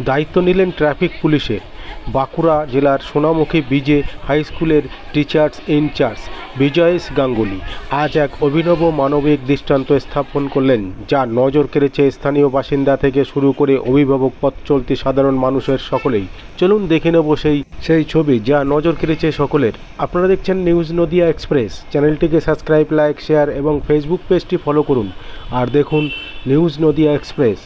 দায়িত্ব নিলেন ট্রাফিক পুলিশে। বাঁকুড়া জেলার সোনামুখী বিজে হাই স্কুলের টিচার্স ইনচার্জ বিজয়েশ গাঙ্গুলি আজ এক অভিনব মানবিক দৃষ্টান্ত স্থাপন করলেন, যা নজর কেড়েছে স্থানীয় বাসিন্দা থেকে শুরু করে অভিভাবক, পথ চলতি সাধারণ মানুষের সকলেই। চলুন দেখে নেব সেই ছবি যা নজর কেড়েছে সকলের। আপনারা দেখছেন নিউজ নদিয়া এক্সপ্রেস। চ্যানেলটিকে সাবস্ক্রাইব, লাইক, শেয়ার এবং ফেসবুক পেজটি ফলো করুন আর দেখুন নিউজ নদিয়া এক্সপ্রেস।